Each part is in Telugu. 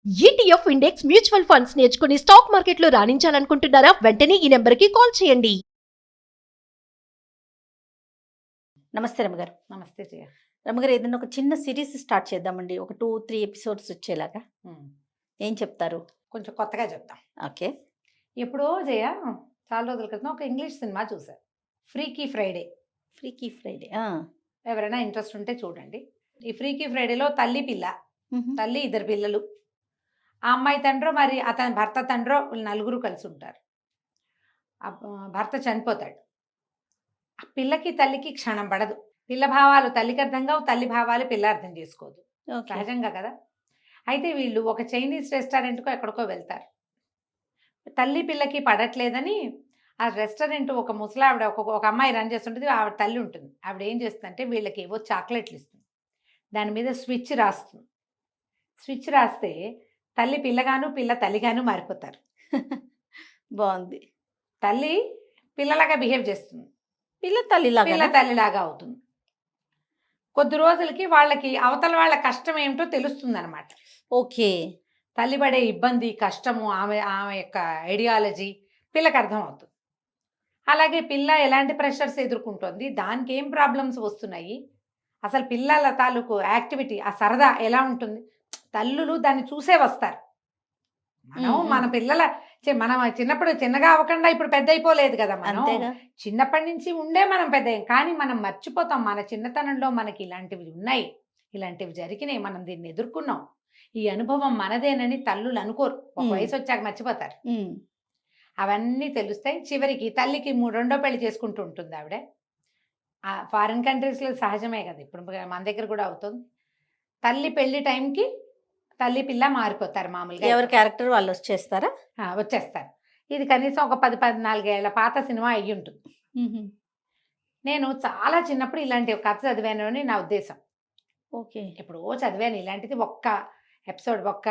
ఈటీఎఫ్ ఇండెక్స్ మ్యూచువల్ ఫండ్స్ నేర్చుకుని స్టాక్ మార్కెట్లో రాణించాలనుకుంటున్నారా? వెంటనే ఈ నెంబర్కి కాల్ చేయండి. నమస్తే రమగారు. నమస్తే జయ. రమగారు, ఏదైనా ఒక చిన్న సిరీస్ స్టార్ట్ చేద్దామండి, ఒక 2-3 ఎపిసోడ్స్ వచ్చేలాగా. ఏం చెప్తారు? కొంచెం కొత్తగా చెప్తాం. ఓకే. ఎప్పుడో జయ చాలా రోజుల క్రితం ఒక ఇంగ్లీష్ సినిమా చూసా, ఫ్రీకీ ఫ్రైడే. ఫ్రీకీ ఫ్రైడే. ఎవరైనా ఇంట్రెస్ట్ ఉంటే చూడండి. ఈ ఫ్రీకీ ఫ్రైడేలో తల్లి పిల్ల, తల్లి ఇద్దరు పిల్లలు, ఆ అమ్మాయి తండ్రో మరి అతని భర్త తండ్రో వీళ్ళు నలుగురు కలిసి ఉంటారు. భర్త చనిపోతాడు. ఆ పిల్లకి తల్లికి క్షణం పడదు. పిల్ల భావాలు తల్లికి అర్థం కావు, తల్లి భావాలు పిల్ల అర్థం చేసుకోదు, సహజంగా కదా. అయితే వీళ్ళు ఒక చైనీస్ రెస్టారెంట్కో ఎక్కడికో వెళ్తారు. తల్లి పిల్లకి పడట్లేదని ఆ రెస్టారెంట్ ఒక ముసలావిడ ఒక అమ్మాయి రన్ చేస్తుంటుంది, ఆవిడ తల్లి ఉంటుంది. ఆవిడ ఏం చేస్తుందంటే వీళ్ళకి ఏవో చాక్లెట్లు ఇస్తుంది, దాని మీద స్విచ్ రాస్తుంది. స్విచ్ రాస్తే తల్లి పిల్లగాను పిల్ల తల్లిగాను మారిపోతారు. బాగుంది. తల్లి పిల్లలాగా బిహేవ్ చేస్తుంది, పిల్ల తల్లిలాగా పిల్ల తల్లిలాగా అవుతుంది. కొద్ది రోజులకి వాళ్ళకి అవతల వాళ్ళ కష్టం ఏమిటో తెలుస్తుంది అనమాట. ఓకే. తల్లి పడే ఇబ్బంది, కష్టము, ఆమె ఆమె యొక్క ఐడియాలజీ పిల్లకి అర్థం అవుతుంది. అలాగే పిల్ల ఎలాంటి ప్రెషర్స్ ఎదుర్కొంటుంది, దానికి ఏం ప్రాబ్లమ్స్ వస్తున్నాయి, అసలు పిల్లల తాలూకు యాక్టివిటీ, ఆ సరదా ఎలా ఉంటుంది, తల్లులు దాన్ని చూసే వస్తారు. మనం మన పిల్లల మనం చిన్నప్పుడు చిన్నగా అవ్వకుండా ఇప్పుడు పెద్ద అయిపోలేదు కదా. మనం చిన్నప్పటి నుంచి ఉండే మనం పెద్ద, కానీ మనం మర్చిపోతాం మన చిన్నతనంలో మనకి ఇలాంటివి ఉన్నాయి, ఇలాంటివి జరిగినాయి, మనం దీన్ని ఎదుర్కొన్నాం, ఈ అనుభవం మనదేనని తల్లులు అనుకోరు. ఒక వయసు వచ్చాక మర్చిపోతారు. అవన్నీ తెలుస్తాయి. చివరికి తల్లికి రెండో పెళ్లి చేసుకుంటూ ఉంటుంది ఆవిడ. ఫారిన్ కంట్రీస్లో సహజమే కదా, ఇప్పుడు మన దగ్గర కూడా అవుతుంది. తల్లి పెళ్లి టైంకి తల్లి పిల్ల మారిపోతారు మామూలుగా. ఎవరి క్యారెక్టర్ వాళ్ళు వచ్చేస్తారా? వచ్చేస్తారు. ఇది కనీసం ఒక 10-14 ఏళ్ల పాత సినిమా అయ్యి ఉంటుంది. నేను చాలా చిన్నప్పుడు ఇలాంటి ఒక కథ చదివాను అని నా ఉద్దేశం. ఓకే. ఎప్పుడో చదివాను ఇలాంటిది, ఒక్క ఎపిసోడ్, ఒక్క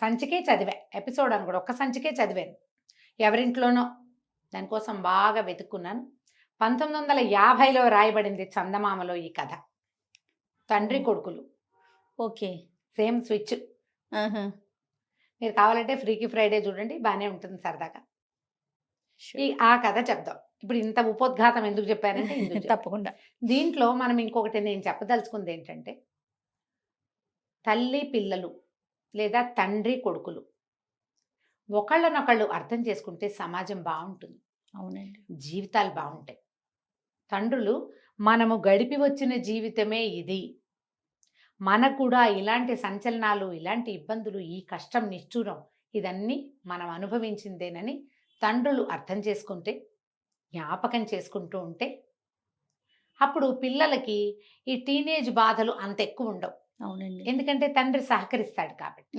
సంచికే చదివా. ఎపిసోడ్ అని కూడా ఒక్క సంచికే చదివాను, ఎవరింట్లోనో. దానికోసం బాగా వెతుక్కున్నాను. 1950లో రాయబడింది చందమామలో ఈ కథ. తండ్రి కొడుకులు. ఓకే. Same switch. మీరు కావాలంటే ఫ్రీకీ ఫ్రైడే చూడండి, బాగానే ఉంటుంది సరదాగా. ఆ కథ చెప్దాం. ఇప్పుడు ఇంత ఉపోద్ఘాతం ఎందుకు చెప్పానంటే తప్పకుండా దీంట్లో మనం ఇంకొకటి నేను చెప్పదలుచుకుంది ఏంటంటే, తల్లి పిల్లలు లేదా తండ్రి కొడుకులు ఒకళ్ళనొకళ్ళు అర్థం చేసుకుంటే సమాజం బాగుంటుంది. అవునండి, జీవితాలు బాగుంటాయి. తండ్రులు మనము గడిపి వచ్చిన జీవితమే ఇది, మనకు కూడా ఇలాంటి సంచలనాలు, ఇలాంటి ఇబ్బందులు, ఈ కష్టం, నిష్ఠూరం ఇదన్నీ మనం అనుభవించిందేనని తండ్రులు అర్థం చేసుకుంటే, జ్ఞాపకం చేసుకుంటూ ఉంటే, అప్పుడు పిల్లలకి ఈ టీనేజ్ బాధలు అంత ఎక్కువ ఉండవు. అవునండి, ఎందుకంటే తండ్రి సహకరిస్తాడు కాబట్టి.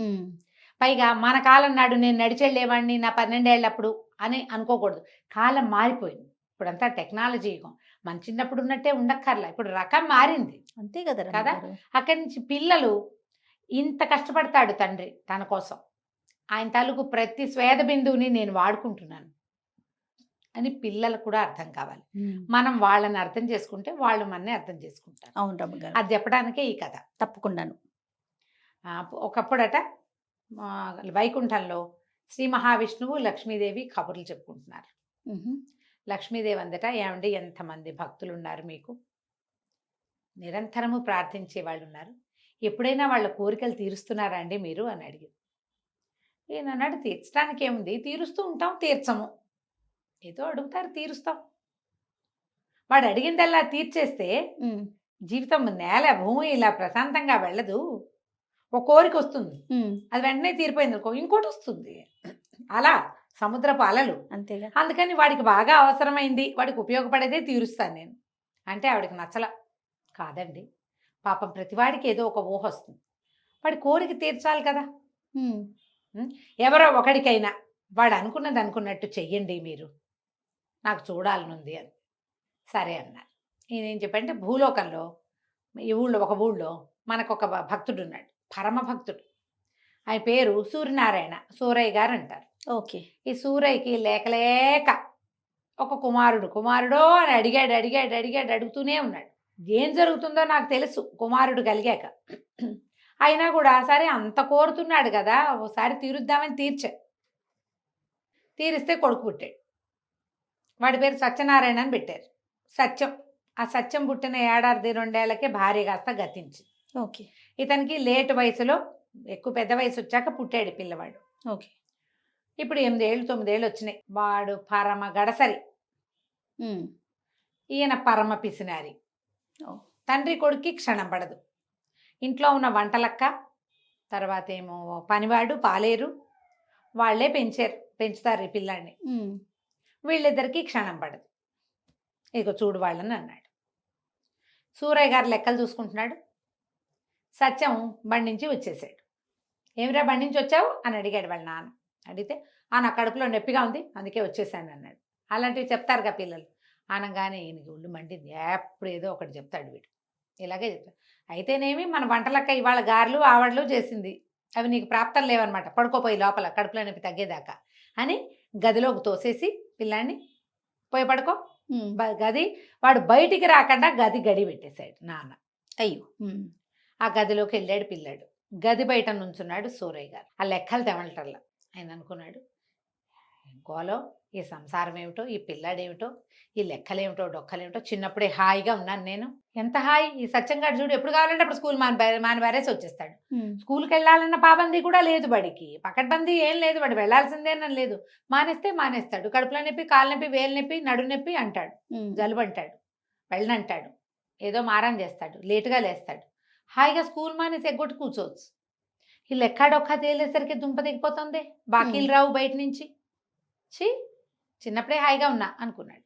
పైగా మన కాలం నాడు నేను నడిచెళ్ళేవాడిని నా 12 ఏళ్ళప్పుడు అని అనుకోకూడదు. కాలం మారిపోయింది, ఇప్పుడంతా టెక్నాలజీ యుగం. మన చిన్నప్పుడు ఉన్నట్టే ఉండక్కర్లా, ఇప్పుడు రకం మారింది. అంతే కదా కదా. అక్కడి నుంచి పిల్లలు ఇంత కష్టపడతాడు తండ్రి తన కోసం, ఆయన తాలూకు ప్రతి స్వేద బిందువుని నేను వాడుకుంటున్నాను అని పిల్లలకు కూడా అర్థం కావాలి. మనం వాళ్ళని అర్థం చేసుకుంటే వాళ్ళు మనని అర్థం చేసుకుంటారు. అవును రమ్మగారు, అది చెప్పడానికే ఈ కథ. తప్పకుండాను. ఒకప్పుడట వైకుంఠంలో శ్రీ మహావిష్ణువు లక్ష్మీదేవి కబుర్లు చెప్పుకుంటున్నారు. లక్ష్మీదేవి అందట, ఏమండి ఎంతమంది భక్తులు ఉన్నారు మీకు, నిరంతరము ప్రార్థించే వాళ్ళు ఉన్నారు, ఎప్పుడైనా వాళ్ళ కోరికలు తీరుస్తున్నారా అండి మీరు అని అడిగింది. ఈయన అన్నాడు, తీర్చడానికి ఏముంది, తీరుస్తూ ఉంటాం, తీర్చము, ఏదో అడుగుతారు తీరుస్తాం. వాడు అడిగిందల్లా తీర్చేస్తే జీవితం నేల భూమి ఇలా ప్రశాంతంగా వెళ్ళదు. ఒక కోరిక వస్తుంది, అది వెంటనే తీరిపోయింది అనుకో, ఇంకోటి వస్తుంది. అలా సముద్రపు అలలు. అంతేగా. అందుకని వాడికి బాగా అవసరమైంది, వాడికి ఉపయోగపడేదే తీరుస్తాను నేను అంటే ఆవిడకి నచ్చల. కాదండి, పాపం ప్రతివాడికి ఏదో ఒక ఊహ వస్తుంది, వాడి కోరిక తీర్చాలి కదా. ఎవరో ఒకడికైనా వాడు అనుకున్నది అనుకున్నట్టు చెయ్యండి మీరు, నాకు చూడాలనుంది అని. సరే అన్నారు. నేనేం చెప్పంటే, భూలోకంలో ఈ ఊళ్ళో ఒక ఊళ్ళో మనకు ఒక భక్తుడు ఉన్నాడు, పరమ భక్తుడు. ఆయన పేరు సూర్యనారాయణ, సూరయ్య గారు అంటారు. ఓకే. ఈ సూరయ్యకి లేక ఒక కుమారుడో అని అడిగాడు, అడుగుతూనే ఉన్నాడు. ఏం జరుగుతుందో నాకు తెలుసు కుమారుడు కలిగాక. అయినా కూడా సరే అంత కోరుతున్నాడు కదా, ఓసారి తీరుద్దామని తీరిస్తే కొడుకు పుట్టాడు. వాడి పేరు సత్యనారాయణ అని పెట్టారు. సత్యం. ఆ సత్యం పుట్టిన ఏడాది 2 ఏళ్లకే భార్య కాస్త గతించింది. ఓకే. ఇతనికి లేట్ వయసులో, ఎక్కువ పెద్ద వయసు వచ్చాక పుట్టాడు పిల్లవాడు. ఓకే. ఇప్పుడు 8 ఏళ్ళు 9 ఏళ్ళు వచ్చినాయి. వాడు పరమ గడసరి, ఈయన పరమ పిసినారి. తండ్రి కొడుక్కి క్షణం పడదు. ఇంట్లో ఉన్న వంటలక్క, తర్వాత ఏమో పనివాడు పాలేరు, వాళ్ళే పెంచుతారు ఈ పిల్లాడిని. వీళ్ళిద్దరికీ క్షణం పడదు. ఇక చూడు వాళ్ళని అన్నాడు. సూరయ్య గారు లెక్కలు చూసుకుంటున్నాడు. సత్యం బండి నుంచి వచ్చేసాడు. ఏమిరా బండి నుంచి వచ్చావు అని అడిగాడు వాళ్ళ నాన్న. అడిగితే నా కడుపులో నొప్పిగా ఉంది అందుకే వచ్చేసాను అన్నాడు. అలాంటివి చెప్తారుగా పిల్లలు. అనగానే ఈయనకి ఒళ్ళు మండింది. ఎప్పుడు ఏదో ఒకటి చెప్తాడు వీడు, ఇలాగే చెప్తాడు. అయితేనేమి మన వంటలక్క ఇవాళ గారెలు ఆవడలు చేసింది, అవి నీకు ప్రాప్తం లేవన్నమాట, పడుకోపోయి లోపల కడుపులో నొప్పి తగ్గేదాకా అని గదిలోకి తోసేసి పిల్లాన్ని పోయి పడుకో. గది వాడు బయటికి రాకుండా గడి పెట్టేశాడు నాన్న. అయ్యో. ఆ గదిలోకి వెళ్ళాడు పిల్లాడు. గది బయట నుంచున్నాడు సూరయ్య గారు. ఆ లెక్కలు తెమలటల్లా. ఆయన అనుకున్నాడు, గోలో ఈ సంసారం ఏమిటో, ఈ పిల్లాడేమిటో, ఈ లెక్కలేమిటో డొక్కలేమిటో. చిన్నప్పుడే హాయిగా ఉన్నాను నేను, ఎంత హాయి. ఈ సత్యంగాడు చూడు ఎప్పుడు కావాలంటే అప్పుడు స్కూల్ మానిబారేసి వచ్చేస్తాడు. స్కూల్కి వెళ్ళాలన్న పాబంది కూడా లేదు బడికి, పకడ్బందీ ఏం లేదు, వాడు వెళ్ళాల్సిందేనని లేదు. మానేస్తే మానేస్తాడు. కడుపులో నొప్పి, కాలు నొప్పి, వేలు నొప్పి, నడు నొప్పి అంటాడు, జలుబు అంటాడు, వెళ్ళనంటాడు, ఏదో మారం చేస్తాడు, లేటుగా లేస్తాడు. హాయిగా స్కూల్ మానేసి ఎగ్గొట్టి కూర్చోవచ్చు. ఈ లెక్కాడొక్క తేలేసరికి దుంప దిగిపోతుంది, బాకీలు రావు బయట నుంచి. చిన్నప్పుడే హాయిగా ఉన్నా అనుకున్నాడు.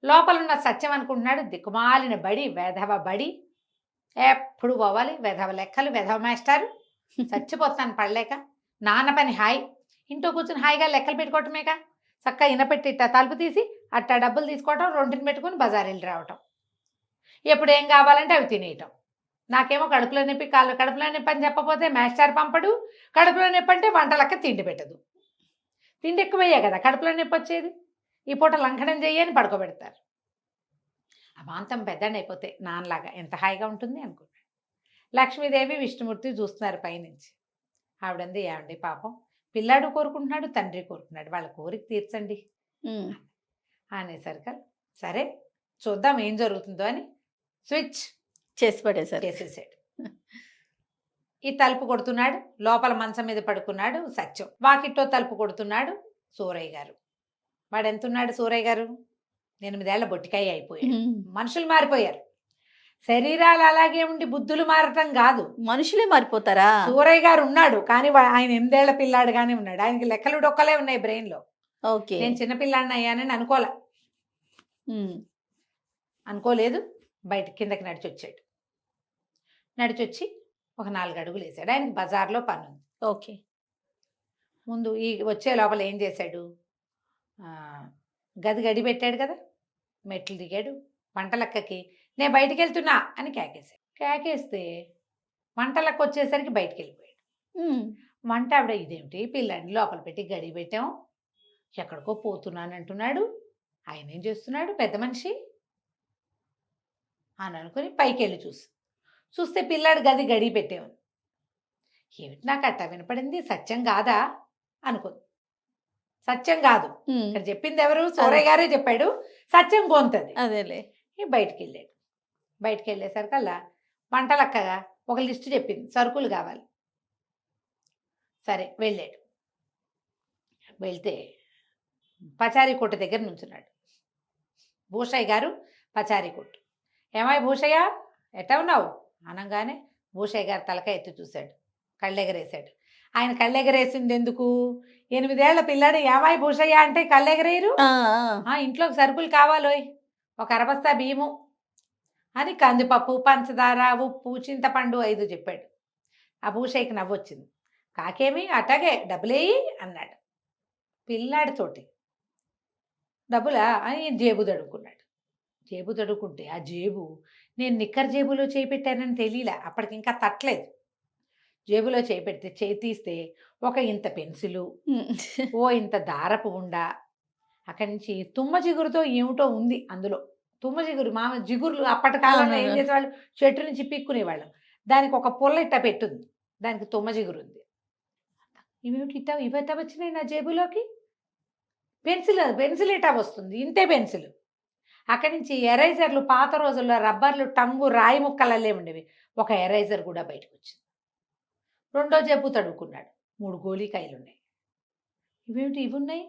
లోపలున్న సత్యం అనుకుంటున్నాడు, దిక్కుమాలిన బడి, వెధవ బడి, ఎప్పుడు పోవాలి, వెధవ లెక్కలు, వెధవ మాస్టారు, చచ్చిపోతాను పడలేక. నాన్న పని హాయి, ఇంట్లో కూర్చుని హాయిగా లెక్కలు పెట్టుకోవటమేక. చక్కగా ఇనపెట్టి ఇట్టా తలుపు తీసి అట్టా డబ్బులు తీసుకోవటం, రొంటిని పెట్టుకుని బజారీలు రావటం, ఎప్పుడు ఏం కావాలంటే అవి తినేయటం. నాకేమో కడుపులో నొప్పి, కడుపులో నొప్పి అని చెప్పపోతే మాస్టర్ పంపడు, కడుపులో నొప్పి అంటే వంటలక్క తిండి పెట్టదు. తిండి ఎక్కువయ్యే కదా కడుపులో నొప్పి వచ్చేది. ఈ పూట లంఘనం చెయ్యని పడుకోబెడతారు. అమాంతం పెద్దని అయిపోతే నాన్నలాగా ఎంత హాయిగా ఉంటుంది అనుకున్నాడు. లక్ష్మీదేవి విష్ణుమూర్తి చూస్తున్నారు పైనుంచి. ఆవిడంది, ఏమండి పాపం పిల్లాడు కోరుకుంటున్నాడు, తండ్రి కోరుకున్నాడు, వాళ్ళ కోరిక తీర్చండి అనేసరికి సరే చూద్దాం ఏం జరుగుతుందో అని స్విచ్ చేసేసాడు. ఈ తలుపు కొడుతున్నాడు, లోపల మంచం మీద పడుకున్నాడు సత్యం. వాకిట్లో తలుపు కొడుతున్నాడు సూరయ్య గారు. వాడు ఎంతున్నాడు సూరయ్య గారు? 8 ఏళ్ల బొట్టికాయ అయిపోయాడు. మనుషులు మారిపోయారు. శరీరాలు అలాగే ఉండి బుద్ధులు మారటం కాదు, మనుషులే మారిపోతారా? సూరయ్య గారు ఉన్నాడు కానీ ఆయన 8 ఏళ్ల పిల్లాడుగానే ఉన్నాడు. ఆయనకి లెక్కలు డొక్కలే ఉన్నాయి బ్రెయిన్ లో. ఓకే. నేను చిన్నపిల్లాడిని అయ్యానని అనుకోలేదు. బయట కిందకి నడిచొచ్చాడు. నడిచొచ్చి ఒక 4 అడుగులు వేసాడు. ఆయనకి బజార్లో పని ఉంది. ఓకే. ముందు ఈ వచ్చే లోపల ఏం చేశాడు, గడి పెట్టాడు కదా, మెట్లు దిగాడు. వంటలక్కకి నేను బయటికి వెళ్తున్నా అని కేకేశాడు. కేకేస్తే వంటలక్క వచ్చేసరికి బయటికి వెళ్ళిపోయాడు. వంట ఆవిడ, ఇదేమిటి పిల్లాడిని లోపల పెట్టి గడి పెట్టాం, ఎక్కడికో పోతున్నాను అంటున్నాడు, ఆయన ఏం చేస్తున్నాడు పెద్ద మనిషి అని అనుకుని పైకి వెళ్ళి చూస్తే పిల్లాడు గడి పెట్టేవాడు. ఏమిటి నాకు అట్ట వినపడింది, సత్యం కాదా అనుకుంది. సత్యం కాదు, ఇక్కడ చెప్పింది ఎవరు? సూరయ్య గారే చెప్పాడు, సత్యం గొంతది. అదేలే. బయటికి వెళ్ళాడు. బయటికి వెళ్ళేసరికల్లా వంటలక్కగా ఒక లిస్టు చెప్పింది, సరుకులు కావాలి. సరే వెళ్ళాడు. వెళ్తే పచారీ కొట్టు దగ్గర నుంచున్నాడు భూషయ్య గారు. పచారీ కొట్టు. ఏమాయి భూషయ్య ఎట్టా ఉన్నావు అనగానే భూషయ్య గారు తలకాయ ఎత్తి చూశాడు, కళ్ళెగరేశాడు. ఆయన కళ్ళెగరేసింది ఎందుకు? 8 ఏళ్ల పిల్లాడు ఏమాయి భూషయ్య అంటే కళ్ళెగరేయరు. ఇంట్లోకి సరుకులు కావాలోయ్, ఒక అరబస్తా బియ్యము అని కందిపప్పు, పంచదార, ఉప్పు, చింతపండు 5 చెప్పాడు. ఆ భూషయ్యకి నవ్వొచ్చింది. కాకేమి అట్టగే డబ్బులేయి అన్నాడు. పిల్లాడితోటి డబ్బులా అని జేబు తడుకున్నాడు. జేబు తడుకుంటే ఆ జేబు నేను నిక్కర్ జేబులో చేయి పెట్టానని తెలియలే, అప్పటికి ఇంకా తట్టలేదు. జేబులో చేయి పెడితే చేయి తీస్తే ఒక ఇంత పెన్సిలు, ఓ ఇంత దారపు ఉండా, అక్కడి నుంచి తుమ్మ జిగురుతో ఏమిటో ఉంది అందులో. తుమ్మ జిగురు, జిగురులు అప్పటి కాలంలో ఏం చేసేవాళ్ళు, చెట్టు నుంచి పిక్కునేవాళ్ళం. దానికి ఒక పుల్ల ఇట్ట పెట్టుంది, దానికి తుమ్మ జిగురుంది. ఇవేమిటి ఇవెట్ట వచ్చినాయి నా జేబులోకి? పెన్సిల్ ఇటా వస్తుంది, ఇంతే పెన్సిల్. అక్కడి నుంచి ఎరైజర్లు, పాత రోజుల్లో రబ్బర్లు, టంగు, రాయి ముక్కలల్లే ఉండేవి. ఒక ఎరైజర్ కూడా బయటకు వచ్చింది. రెండో జేబు తడుకున్నాడు, 3 గోళీకాయలు ఉన్నాయి. ఇవేమిటి ఇవి ఉన్నాయి?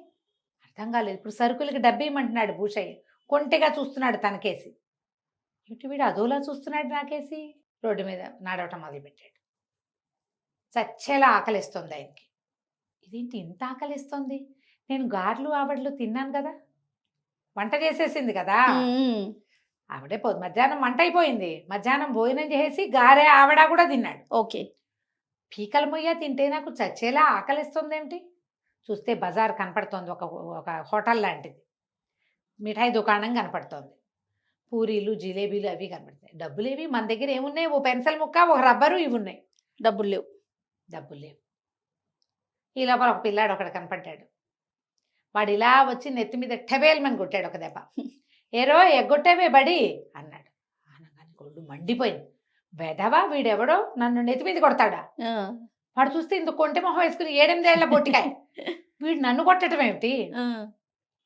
అర్థం కాలేదు. ఇప్పుడు సరుకులకి డబ్బు ఇవ్వమంటున్నాడు భూషయ్య. కొంటెగా చూస్తున్నాడు తనకేసి. ఏమిటి వీడు అదోలా చూస్తున్నాడు నాకేసి? రోడ్డు మీద నడవటం మొదలుపెట్టాడు. చచ్చేలా ఆకలిస్తుంది ఆయనకి. ఇదేంటి ఇంత ఆకలిస్తుంది? నేను గారెలు ఆవడలు తిన్నాను కదా, వంట చేసేసింది కదా ఆవిడే. మధ్యాహ్నం వంట అయిపోయింది, మధ్యాహ్నం భోజనం చేసి గారె ఆవిడ కూడా తిన్నాడు. ఓకే. పీకల మొయ్య తింటే నాకు చచ్చేలా ఆకలిస్తుంది ఏమిటి? చూస్తే బజార్ కనపడుతోంది, ఒక హోటల్ లాంటిది, మిఠాయి దుకాణం కనపడుతోంది, పూరీలు జిలేబీలు అవి కనపడుతున్నాయి. డబ్బులు ఏవి మన దగ్గర ఏమున్నాయి? ఓ పెన్సిల్ ముక్క, ఒక రబ్బరు, ఇవి ఉన్నాయి. డబ్బులు లేవు. ఈ లోపల ఒక పిల్లాడు ఒకడు కనపడ్డాడు. వాడు ఇలా వచ్చి నెత్తి మీద టెబేల్మని కొట్టాడు ఒక దెబ్బ. ఏరో ఎగ్గొట్టేవే బడి అన్నాడు. అనగానే గొడ్డు మండిపోయింది. వెదవా వీడెవడో నన్ను నెత్తి మీద కొడతాడా? వాడు చూస్తే ఇంత కొంటె మొహం వేసుకుని 7-8 ఏళ్ల బొట్టికాయ. వీడు నన్ను కొట్టడం ఏమిటి?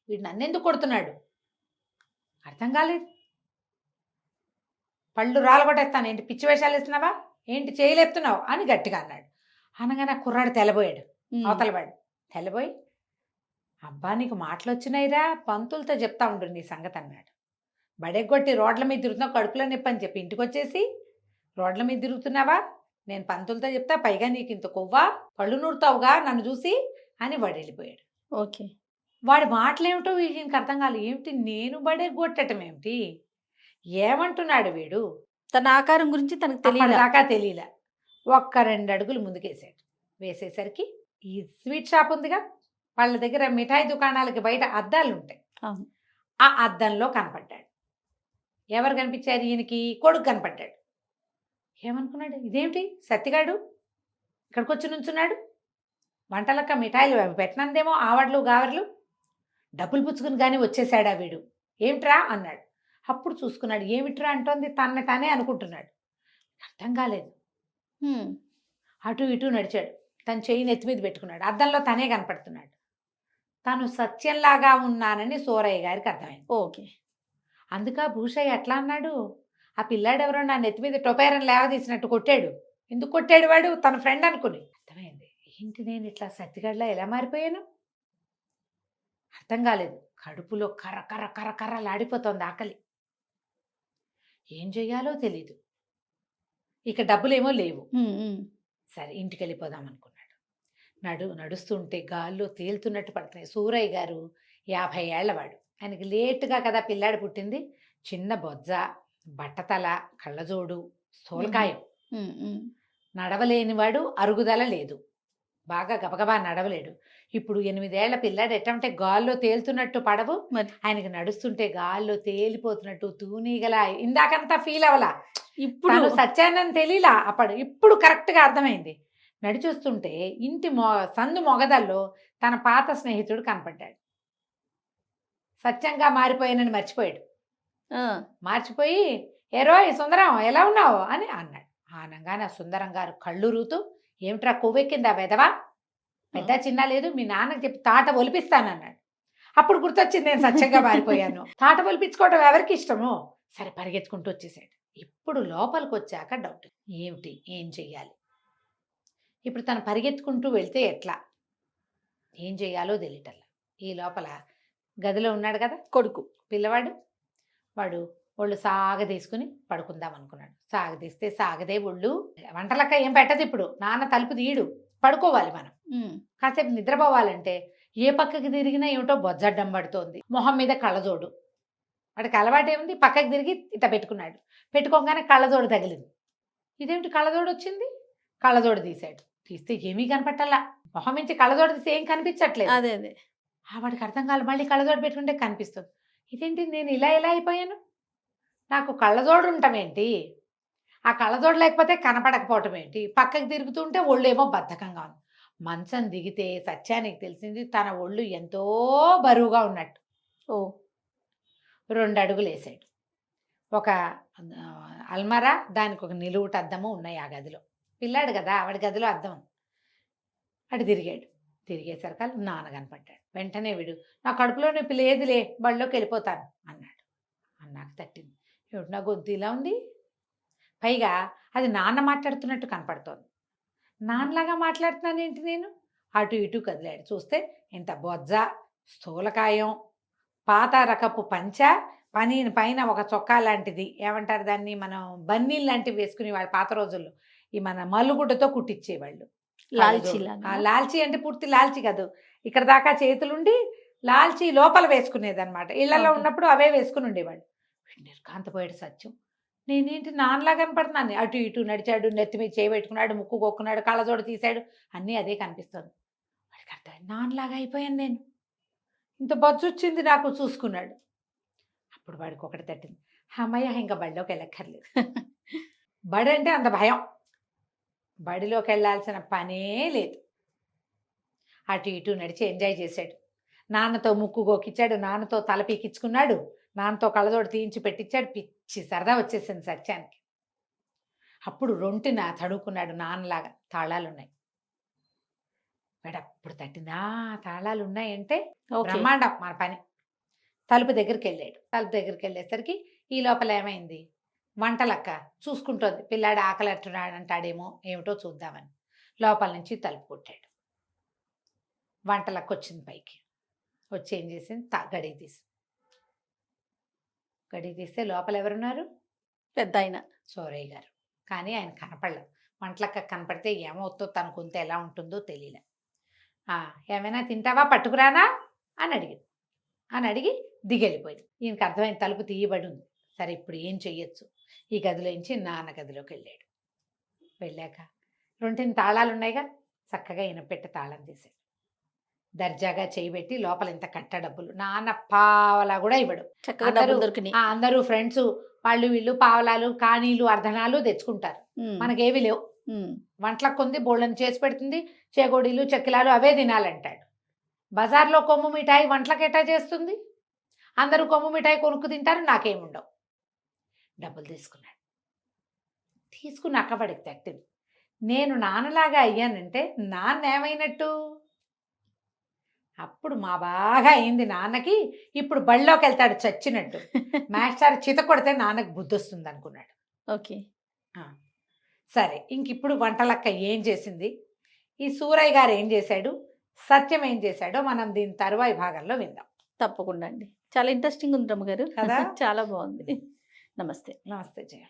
వీడు నన్ను ఎందుకు కొడుతున్నాడు? అర్థం కాలేదు. పళ్ళు రాలగొట్టేస్తాను, ఏంటి పిచ్చి వేషాలు ఇస్తున్నావా, ఏంటి చేయలేపుతున్నావు అని గట్టిగా అన్నాడు. అనగానే ఆ కుర్రాడు తెల్లబోయాడు. అవతలవాడు తెల్లబోయి, అబ్బా నీకు మాటలు వచ్చినాయిరా, పంతులతో చెప్తా ఉండు నీ సంగతి అన్నాడు. బడెగ్గొట్టి రోడ్ల మీద తిరుగుతున్నావు, కడుపులో నొప్పి అని చెప్పి ఇంటికి వచ్చేసి రోడ్ల మీద తిరుగుతున్నావా, నేను పంతులతో చెప్తా, పైగా నీకు ఇంత కొవ్వా, పళ్ళు నూరుతావుగా నన్ను చూసి అని వాడు వెళ్ళిపోయాడు. ఓకే. వాడి మాటలేమిటో వీడికి అర్థం కాలేదు. ఏమిటి నేను బడెగ్గొట్టడం ఏమిటి, ఏమంటున్నాడు వీడు? తన ఆకారం గురించి తనకు తెలియదు. దాకా తెలియలే. 1-2 అడుగులు ముందుకేసాడు. వేసేసరికి ఈ స్వీట్ షాప్ ఉందిగా, వాళ్ళ దగ్గర మిఠాయి దుకాణాలకి బయట అద్దాలు ఉంటాయి. ఆ అద్దంలో కనపడ్డాడు. ఎవరు కనిపించారు ఈయనకి? కొడుకు కనపడ్డాడు. ఏమనుకున్నాడు, ఇదేమిటి సత్తిగాడు ఇక్కడికి వచ్చి నుంచున్నాడు, వంటలక్క మిఠాయిలు అవి పెట్టనందేమో, ఆవడ్లు గావర్లు, డబ్బులు పుచ్చుకుని కానీ వచ్చేసాడా వీడు, ఏమిట్రా అన్నాడు. అప్పుడు చూసుకున్నాడు, ఏమిట్రా అంటోంది, తన తానే అనుకుంటున్నాడు. అర్థం కాలేదు. అటు ఇటు నడిచాడు. తను చెయ్యి నెత్తి మీద పెట్టుకున్నాడు. అద్దంలో తనే కనపడుతున్నాడు. తను సత్యంలాగా ఉన్నానని సూరయ్య గారికి అర్థమైంది. ఓకే. అందుక భూషయ్య ఎట్లా అన్నాడు, ఆ పిల్లాడెవరో నా నెత్తి మీద టొపేరని లేవదీసినట్టు కొట్టాడు. ఎందుకు కొట్టాడు వాడు? తన ఫ్రెండ్ అనుకుని. అర్థమైంది. ఏంటి నేను ఇట్లా సత్తిగడ్లా ఎలా మారిపోయాను? అర్థం కాలేదు. కడుపులో కర్ర కర్ర కర్ర కర్రలాడిపోతోంది ఆకలి. ఏం చెయ్యాలో తెలీదు. ఇక డబ్బులేమో లేవు. సరే ఇంటికి వెళ్ళిపోదాం అనుకున్నాడు. నడుస్తుంటే గాల్లో తేలుతున్నట్టు పడుతున్నాయి. సూరయ్య గారు 50 ఏళ్లవాడు. ఆయనకి లేటుగా కదా పిల్లాడు పుట్టింది. చిన్న బొజ్జ, బట్టతల, కళ్ళజోడు, స్థూలకాయం. నడవలేనివాడు, అరుగుదల లేదు, బాగా గబగబా నడవలేడు. ఇప్పుడు 8 ఏళ్ల పిల్లాడు ఎట్టంటే గాల్లో తేలుతున్నట్టు పడవు, ఆయనకి నడుస్తుంటే గాల్లో తేలిపోతున్నట్టు తూనీగలా. ఇందాకంతా ఫీల్ అవ్వలా, ఇప్పుడు సత్యాన్ని తెలియలా. ఇప్పుడు కరెక్ట్గా అర్థమైంది. నడిచొస్తుంటే ఇంటి సందు మొగదల్లో తన పాత స్నేహితుడు కనపడ్డాడు. సత్యంగా మారిపోయానని మర్చిపోయాడు. మార్చిపోయి, ఏరోయ్ సుందరం ఎలా ఉన్నావు అని అన్నాడు. ఆనంగానే ఆ సుందరం గారు కళ్ళు రూతూ, ఏమిట్రా కొవ్వెక్కిందా వెదవా, పెద్ద చిన్న లేదు, మీ నాన్నకి చెప్పి తాట ఒలిపిస్తానన్నాడు. అప్పుడు గుర్తొచ్చింది, నేను సత్యంగా మారిపోయాను. తాట ఒలిపించుకోవడం ఎవరికి ఇష్టమో. సరే పరిగెత్తుకుంటూ వచ్చేసాడు. ఇప్పుడు లోపలికి వచ్చాక డౌట్, ఏమిటి ఏం చెయ్యాలి? ఇప్పుడు తను పరిగెత్తుకుంటూ వెళ్తే ఎట్లా, ఏం చెయ్యాలో తెలియటల్లా. ఈ లోపల గదిలో ఉన్నాడు కదా కొడుకు, పిల్లవాడు. వాడు ఒళ్ళు సాగదీసుకుని పడుకుందాం అనుకున్నాడు. సాగదీస్తే సాగదే ఒళ్ళు. వంటలక్క ఏం పెట్టదు ఇప్పుడు, నాన్న తలుపు తీయడు, పడుకోవాలి మనం. కాసేపు నిద్రపోవాలంటే ఏ పక్కకి తిరిగినా ఏమిటో బొజ్జడ్డం పడుతోంది. మొహం మీద కళ్ళజోడు. వాడికి అలవాటు ఏముంది, పక్కకి తిరిగి ఇట్ట పెట్టుకున్నాడు. పెట్టుకోగానే కళ్ళజోడు తగిలింది. ఇదేమిటి కళ్ళజోడు వచ్చింది? కళ్ళజోడు తీశాడు. తీస్తే ఏమీ కనపట్టాలా. మొహం నుంచి కళ్ళజోడు తీస్తే ఏం కనిపించట్లేదు. అదే అదే వాడికి అర్థం కాదు. మళ్ళీ కళ్ళజోడు పెట్టుకుంటే కనిపిస్తుంది. ఇదేంటి నేను ఇలా ఎలా అయిపోయాను, నాకు కళ్ళజోడు ఉండటమేంటి, ఆ కళ్ళజోడు లేకపోతే కనపడకపోవటం ఏంటి, పక్కకి తిరుగుతుంటే ఒళ్ళు ఏమో బద్ధకంగా ఉంది. మంచం దిగితే సత్యానికి తెలిసింది తన ఒళ్ళు ఎంతో బరువుగా ఉన్నట్టు. 2 అడుగులు వేసాడు. ఒక అల్మరా, దానికి ఒక నిలువుట అద్దము ఉన్నాయి ఆ గదిలో. పిల్లాడు కదా, ఆవిడ గదిలో అద్దం ఉంది. అటు తిరిగాడు. తిరిగేసరికి నాన్న కనపడ్డాడు. వెంటనే వీడు, నా కడుపులో నొప్పి లేదులే, బళ్ళలోకి వెళ్ళిపోతాను అన్నాడు. అన్నాక తట్టింది. ఏమిటి నా గొంతు ఇలా ఉంది? పైగా అది నాన్న మాట్లాడుతున్నట్టు కనపడుతోంది. నాన్నలాగా మాట్లాడుతున్నానేంటి నేను? అటు ఇటు కదిలాడు. చూస్తే ఇంత బొజ్జ, స్థూలకాయం, పాత రకపు పంచ, పైన ఒక చొక్కా లాంటిది, ఏమంటారు దాన్ని, మనం బన్నీలు లాంటివి వేసుకునేవాళ్ళు పాత రోజుల్లో. ఈ మన మల్లుగుడ్డతో కుట్టించేవాళ్ళు. లాల్చీ లాల్చీ అంటే పూర్తి లాల్చీ కాదు, ఇక్కడ దాకా చేతులుండి లాల్చీ లోపల వేసుకునేది అనమాట. ఇళ్లలో Okay. ఉన్నప్పుడు అవే వేసుకుని ఉండేవాళ్ళు. నిర్కాంతపోయాడు సత్యం. నేనేంటి నాన్నలా కనపడుతున్నాను. అటు ఇటు నడిచాడు, నెత్తి మీద చేయి పెట్టుకున్నాడు, ముక్కు కొక్కున్నాడు, కళ్ళజోడు తీశాడు, అన్నీ అదే కనిపిస్తుంది. వాడికి అర్థమైంది, నాన్నలాగా అయిపోయాను నేను, ఇంత బొజ్జు వచ్చింది నాకు చూసుకున్నాడు. అప్పుడు వాడికి ఒకటి తట్టింది, అమ్మయ్య ఇంకా బడిలోకి వెళ్ళక్కర్లేదు. బడి అంటే అంత భయం, బడిలోకి వెళ్ళాల్సిన పనే లేదు. అటు ఇటు నడిచి ఎంజాయ్ చేశాడు. నాన్నతో ముక్కు గోకిచ్చాడు, నాన్నతో తల పీకించుకున్నాడు, నాన్నతో కళ్ళజోడు తీయించి పెట్టించాడు. పిచ్చి సరదా వచ్చేసింది సత్యానికి. అప్పుడు రొంటిన తడుకున్నాడు నాన్నలాగా. తాళాలున్నాయి. వాడప్పుడు తట్టిందా, తాళాలు ఉన్నాయంటే బ్రహ్మాండం మన పని. తలుపు దగ్గరికి వెళ్ళాడు. తలుపు దగ్గరికి వెళ్ళేసరికి ఈ లోపల ఏమైంది, వంటలక్క చూసుకుంటోంది. పిల్లాడు ఆకలి అంటాడేమో ఏమిటో చూద్దామని లోపల నుంచి తలుపు కొట్టాడు. వంటలక్క వచ్చింది పైకి. వచ్చి ఏం చేసింది, గడి తీస్తే లోపల ఎవరున్నారు, పెద్ద ఆయన సోరయ్య గారు. కానీ ఆయన కనపడలేదు. వంటలక్క కనపడితే ఏమవుతుందో, తన కొంత ఎలా ఉంటుందో తెలియలే. ఏమైనా తింటావా, పట్టుకురానా అని అడిగి దిగెళ్ళిపోయింది. ఈయనకి అర్థమైన తలుపు తీయబడి ఉంది. సరే ఇప్పుడు ఏం చెయ్యొచ్చు, ఈ గదిలోంచి నాన్న గదిలోకి వెళ్ళాడు. వెళ్ళాక రొంటిని తాళాలు ఉన్నాయిగా, చక్కగా ఈయన పెట్టి తాళం తీసాడు. దర్జాగా చేయబెట్టి లోపల ఇంత కట్ట డబ్బులు, నాన్న పావలా కూడా ఇవ్వడు. చక్కగా డబ్బులు దొరికినాయి. అందరూ ఫ్రెండ్స్ వాళ్ళు వీళ్ళు పావలాలు, కానీలు, అర్ధనాలు తెచ్చుకుంటారు. మనకేవి లేవు. వంటలకు కొంది బోళ్ళని చేసి పెడుతుంది, చేగోడీలు చెక్కిలాలు అవే తినాలంటాడు. బజార్లో కొమ్ము మిఠాయి వంటలకు ఎట్టా చేస్తుంది? అందరూ కొమ్ము మిఠాయి కొనుక్కు తింటారు, నాకేముండవు. డబ్బులు తీసుకుని అక్కబడికి తట్టింది. నేను నాన్నలాగా అయ్యానంటే నాన్న ఏమైనట్టు? అప్పుడు మా బాగా అయింది నాన్నకి. ఇప్పుడు బళ్ళలోకి వెళ్తాడు చచ్చినట్టు. మాస్టర్ చిత కొడితే నాన్నకు బుద్ధి వస్తుంది అనుకున్నాడు. ఓకే, సరే ఇంకిప్పుడు వంటలక్క ఏం చేసింది, ఈ సూరయ్య గారు ఏం చేశాడు, సత్యం ఏం చేశాడో మనం దీని తరువాయి భాగంలో విందాం. తప్పకుండా అండి. చాలా ఇంట్రెస్టింగ్ ఉంది రమ్మగారు కదా. చాలా బాగుంది. నమస్తే. నమస్తే జయ.